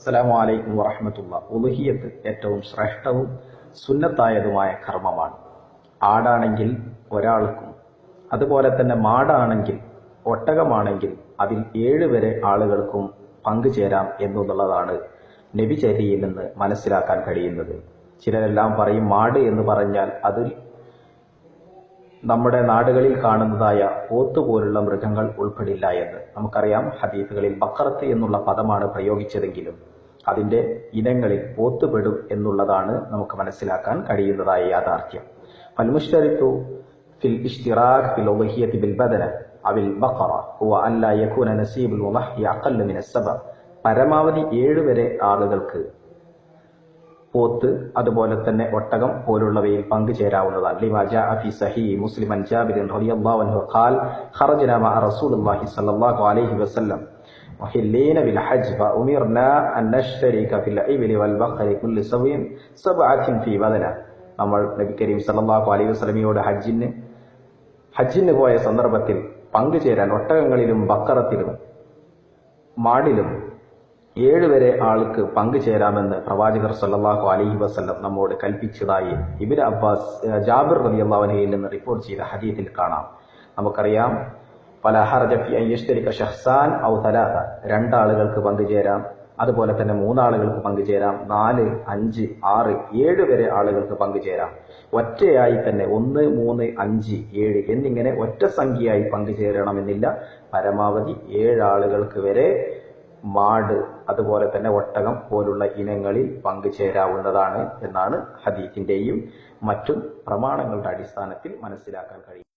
അസ്സലാമു അലൈക്കും വറഹ്മത്തുള്ളാഹി. ഉളുഹിയത്ത് ഏറ്റവും ശ്രേഷ്ഠവും സുന്നത്തായതുമായ കർമ്മമാണ്. ആടാണെങ്കിൽ ഒരാൾക്കും, അതുപോലെ തന്നെ മാടാണെങ്കിൽ ഒട്ടകമാണെങ്കിൽ അതിൽ 7 വരെ ആളുകൾക്കും പങ്കുചേരാം എന്നുള്ളതാണ് നബിചര്യയിൽ നിന്ന് മനസ്സിലാക്കാൻ കഴിയുന്നത്. ചിലരെല്ലാം പറയും മാട് എന്ന് പറഞ്ഞാൽ അതിൽ നമ്മുടെ നാടുകളിൽ കാണുന്നതായ പോത്ത് പോലുള്ള മൃഗങ്ങൾ ഉൾപ്പെടില്ല എന്ന്. നമുക്കറിയാം, ഹദീസുകളിൽ ബക്കറത്ത് എന്നുള്ള പദമാണ് പ്രയോഗിച്ചതെങ്കിലും അതിന്റെ ഇനങ്ങളിൽ പോത്ത് പെടും എന്നുള്ളതാണ് നമുക്ക് മനസ്സിലാക്കാൻ കഴിയുന്നതായ യാഥാർത്ഥ്യം. ഫൽമുശ്തരിത്തു ഫിൽ ഇശ്തിറാഖ് ഫിൽ ഉളുഹിയ്യത്തി ബിൽ ബദന അവിൽ ബഖറ ഹുവ അല്ലാ യകൂന നസീബുൽ മുളഹി അഖല്ല മിന സബ. പരമാവധി 7 വരെ ആളുകൾക്ക് പോത്ത്, അതുപോലെ തന്നെ ഒട്ടകം പോലുള്ളവയിൽ പങ്കുചേരാവുന്നതാണ്. ലിമാ ജാഅ ഫി സഹീഹ് മുസ്ലിം അൻ ജാബിർ റളിയല്ലാഹു അൻഹു ഖാൽ ഖറജ്നാ മഅ റസൂലുള്ളാഹി സ്വല്ലല്ലാഹു അലൈഹി വസല്ലം മുഹില്ലീന ബിൽ ഹജ്ജ് ഫഉമിർനാ അൻ നശ്തരിക ഫിൽ ഇബ്ലി വൽ ബഖരി കുല്ലി സബിൻ സബ്അത്തിൻ ഫീ ബദന. നമ്മൾ നബി കരീം സ്വല്ലല്ലാഹു അലൈഹി വസല്ലമയോട് ഹജ്ജിന് പോയ സന്ദർഭത്തിൽ പങ്കുചേരാൻ ഒട്ടകങ്ങളിലും ബക്കറത്തിലും മാടിലും 7 വരെ ആൾക്ക് പങ്കുചേരാമെന്ന് പ്രവാചകർ സല്ലല്ലാഹു അലൈഹി വസല്ലം നമ്മോട് കൽപ്പിച്ചതായി ഇബ്നു അബ്ബാസ് ജാബിർ റളിയല്ലാഹു അൻഹുവിൽ നിന്ന് റിപ്പോർട്ട് ചെയ്ത ഹദീസിൽ കാണാം. നമുക്കറിയാം, ഫലാ ഹർജ ഫി അൻ യശ്തരിക ശഖ്സാൻ ഔ തലാത, 2 ആളുകൾക്ക് പങ്കുചേരാം, അതുപോലെ തന്നെ 3 ആളുകൾക്ക് പങ്കുചേരാം, 4, 5, 6, 7 വരെ ആളുകൾക്ക് പങ്കുചേരാം. ഒറ്റയായി തന്നെ 1, 3, 5, 7 എന്നിങ്ങനെ ഒറ്റ സംഖ്യയായി പങ്കുചേരണമെന്നില്ല. പരമാവധി 7 ആളുകൾക്ക് വരെ മാട്, അതുപോലെ തന്നെ ഒട്ടകം പോലുള്ള ഇനങ്ങളിൽ പങ്കുചേരാവുന്നതാണ് എന്നാണ് ഹദീസിന്റെയും മറ്റും പ്രമാണങ്ങളുടെ അടിസ്ഥാനത്തിൽ മനസ്സിലാക്കാൻ കഴിയും.